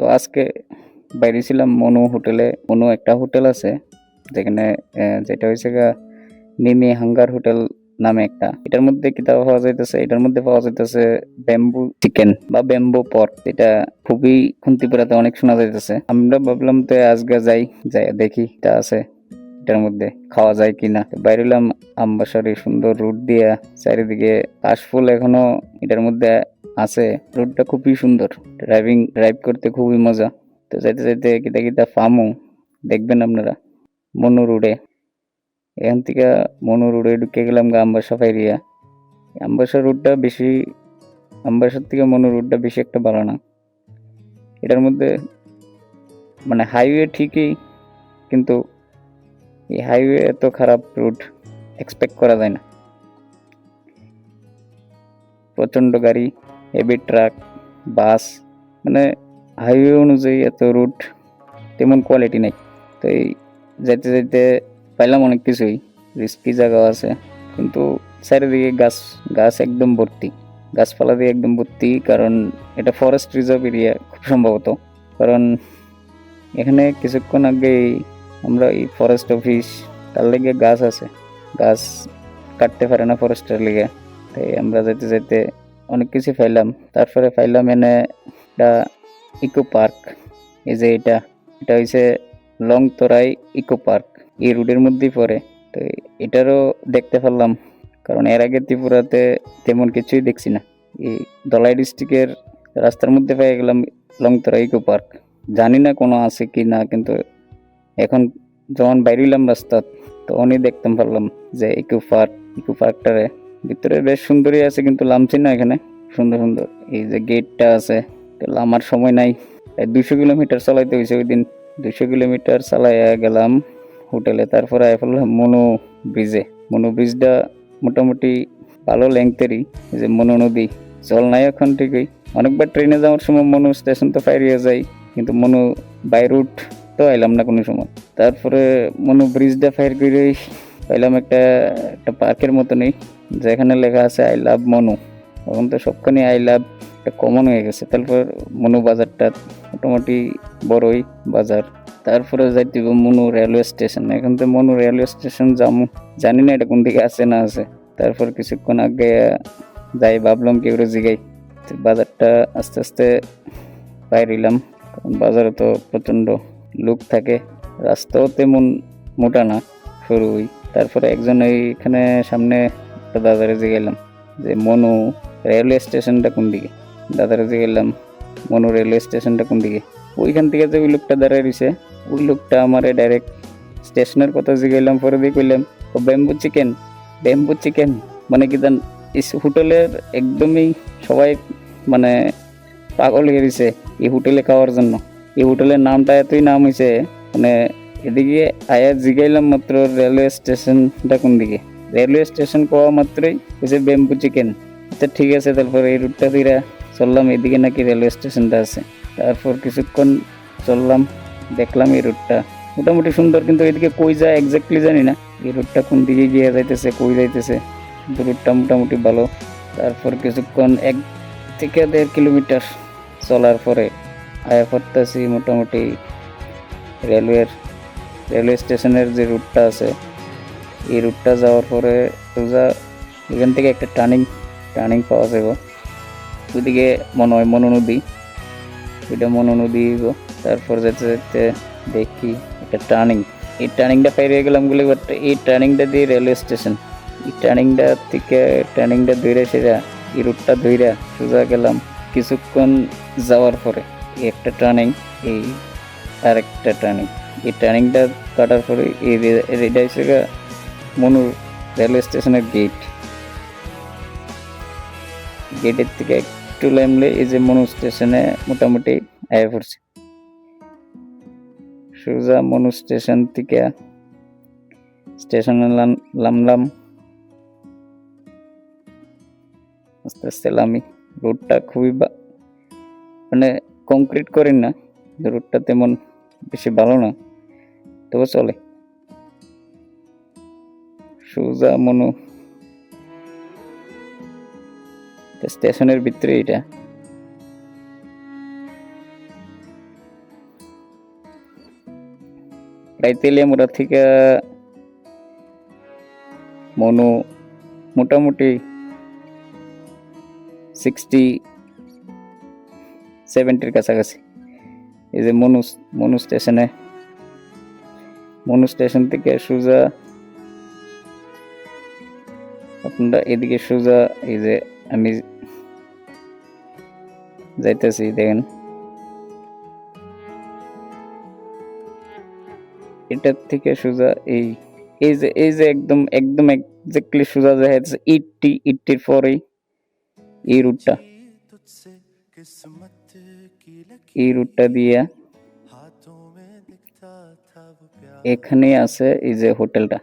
তো আজকে বাইরে ছিলাম মনু হোটেলে। মনু একটা হোটেল আছে যেখানে যেটা হয়েছে গা মিমি হাঙ্গার হোটেল নামে একটা। এটার মধ্যে কিতাব পাওয়া যাইতেছে, এটার মধ্যে পাওয়া যাইতেছে ব্যাম্বু চিকেন বা ব্যাম্বু পর্ক। এটা খুবই খুন্তিপুরাতে অনেক শোনা যাইতেছে। আমরা ভাবলাম তো আজকে যাই, যাই দেখি এটা আছে এটার মধ্যে খাওয়া যায় কিনা। বাইরেলাম আমবাসারি সুন্দর রুট দিয়া, চারিদিকে কাশফুল এখনো এটার মধ্যে আছে। রুটটা খুবই সুন্দর, ড্রাইভ করতে খুবই মজা। তো যাইতে যাইতে কিতা কিতা ফার্মও দেখবেন আপনারা মনু রোডে। এখান থেকে মনু রোডে ঢুকে গেলাম গা আমবাসা ফাইরিয়া। আমবাসা রুটটা বেশি, আমবাসার থেকে মনু রোডটা বেশি একটা ভালো না। এটার মধ্যে মানে হাইওয়ে ঠিকই, কিন্তু এই হাইওয়ে এত খারাপ রুট এক্সপেক্ট করা যায় না। প্রচণ্ড গাড়ি, হেভি ট্রাক, বাস, মানে হাইওয়ে অনুযায়ী এত রুট তেমন কোয়ালিটি নেই। তো এই যাইতে যাইতে পাইলাম অনেক কিছুই, রিস্কি জায়গাও আছে, কিন্তু চারিদিকে গাছ গাছ একদম ভর্তি, গাছপালা দিয়ে একদম ভর্তি। কারণ এটা ফরেস্ট রিজার্ভ এরিয়া খুব সম্ভবত। কারণ এখানে কিছুক্ষণ আগে আমরা এই ফরেস্ট অফিস তার লেগে গাছ আছে, গাছ কাটতে পারে না ফরেস্টের লেগে। তাই আমরা যেতে যেতে অনেক কিছু পাইলাম। তারপরে পাইলাম এনে একটা ইকো পার্ক। এই যে এটা এটা হয়েছে লংতরাই ইকো পার্ক, এই রোডের মধ্যেই পড়ে। তো এটারও দেখতে পারলাম, কারণ এর আগে ত্রিপুরাতে তেমন কিছুই দেখছি না। এই ধলাই ডিস্ট্রিক্টের রাস্তার মধ্যে পেয়ে গেলাম লংতরা ইকো পার্ক। জানি না কোনো আছে কি না, কিন্তু এখন যখন বাইরিলাম রাস্তা তখনই দেখতাম পারলাম যে ইকো পার্কটারে ভিতরে বেশ সুন্দরই আছে, কিন্তু লামছি না এখানে। সুন্দর সুন্দর এই যে গেটটা আছে, আমার সময় নাই। 200 কিলোমিটার চালাইতে হয়েছে ওই দিন। 200 কিলোমিটার চালাইয়া গেলাম হোটেলে। তারপরে ফেললাম মনু ব্রিজে। মনু ব্রিজটা মোটামুটি ভালো লেংথেরই। এই যে মনু নদী জল নাই এখন ঠিকই। অনেকবার ট্রেনে যাওয়ার সময় মনু স্টেশন তো ফাইরিয়ে যাই, কিন্তু মনু বাই রুট তো আইলাম না কোনো সময়। তারপরে মনু ব্রিজটা ফায়ার করে পাইলাম একটা একটা পার্কের মতনই, যেখানে লেখা আছে আই লাভ মনু। এখন তো সবখানে আই লাভ একটা কমন হয়ে গেছে। তারপর মনু বাজারটা মোটামুটি বড়ই বাজার। তারপরে যাইতে মনু রেলওয়ে স্টেশন। এখন তো মনু রেলওয়ে স্টেশন যাবো, জানি না এটা কোন দিকে আছে না আছে। তারপর কিছুক্ষণ আগে যাই ভাবলাম কেউ জিগাই। বাজারটা আস্তে আস্তে বাইরিলাম, কারণ বাজারে তো প্রচণ্ড লোক থাকে, রাস্তাও তেমন মোটা না, সরুই। তারপরে একজন এইখানে সামনে একটা দাদারে জিগাইলাম যে মনু রেলওয়ে স্টেশনটা কোন দিকে। দাদারে জিগাইলাম মনু রেলওয়ে স্টেশনটা কোন দিকে। ওইখান থেকে যে ওই লোকটা দাঁড়ায় রয়েছে, ওই লোকটা আমারে ডাইরেক্ট স্টেশনের কথা জিগাইলাম। পরে দিয়ে কইলাম ও ব্যাম্বু চিকেন, ব্যাম্বু চিকেন মানে কি জান, হোটেলের একদমই সবাই মানে পাগল হয়ে গেছে এই হোটেলে খাওয়ার জন্য। এই হোটেলের নামটা এতই নাম হয়েছে, মানে এদিকে আয়া জিগাইলাম মাত্র রেলওয়ে স্টেশনটা কোন দিকে। রেলওয়ে স্টেশন পাওয়া মাত্রই হয়েছে ব্যাম্বু চিকেন। আচ্ছা ঠিক আছে, তারপর এই রুটটা দিয়ে চললাম, এদিকে নাকি রেলওয়ে স্টেশনটা আছে। তারপর কিছুক্ষণ চললাম, দেখলাম এই রুটটা মোটামুটি সুন্দর, কিন্তু এদিকে কই যায় এক্স্যাক্টলি জানি না। এই রুটটা কোন দিকে গিয়ে যাইতেছে, কই যাইতেছে, কিন্তু রুটটা মোটামুটি ভালো। তারপর কিছুক্ষণ 1 থেকে 1.5 কিলোমিটার চলার পরে আয়া পড়তেছি মোটামুটি রেলওয়ে স্টেশনের যে রুটটা আছে, এই রুটটা যাওয়ার পরে সোজা এখান থেকে একটা টার্নিং পাওয়া যাবে। ওইদিকে মনে হয় মনু নদী, ওইটা মনু নদী। তারপর যেতে যেতে দেখি একটা টার্নিং, এই টার্নিংটা পেরিয়ে গেলাম বলে, বাট এই টার্নিংটা দিয়ে রেলওয়ে স্টেশন। এই টার্নিংটা ধরে সেরা এই রুটটা ধইরা সোজা গেলাম। কিছুক্ষণ যাওয়ার পরে একটা টার্নিং, এই আরেকটা টার্নিং, এই টার্নিংটা কাটার পরে এই এটা হচ্ছে মনুর রেলওয়ে স্টেশনের গেটের থেকে একটু লামলে এই যে মনু স্টেশনে মোটামুটি আয়া পড়ছে। সোজা মনু স্টেশন থেকে স্টেশনে নামলাম, আস্তে আস্তে লামি। রোডটা খুবই মানে কংক্রিট করেন না, রোডটা তেমন বেশি ভালো না, তবে চলে। সোজা মনু স্টেশনের ভিতরে এটা। প্রায় তেলিয়ামুড়া থেকে মনু মোটামুটি 60-70 কাছাকাছি। এই যে মনু স্টেশন থেকে সোজা আপনারা এদিকে সোজা, এই যে আমি যাইতেছি দেখেন, এটার থেকে সোজা এই যে একদম এক্স্যাক্টলি সোজা দেখা যাচ্ছে 80 পরেই এই রুটটা দিয়ে এখানে আছে এই যে হোটেলটা।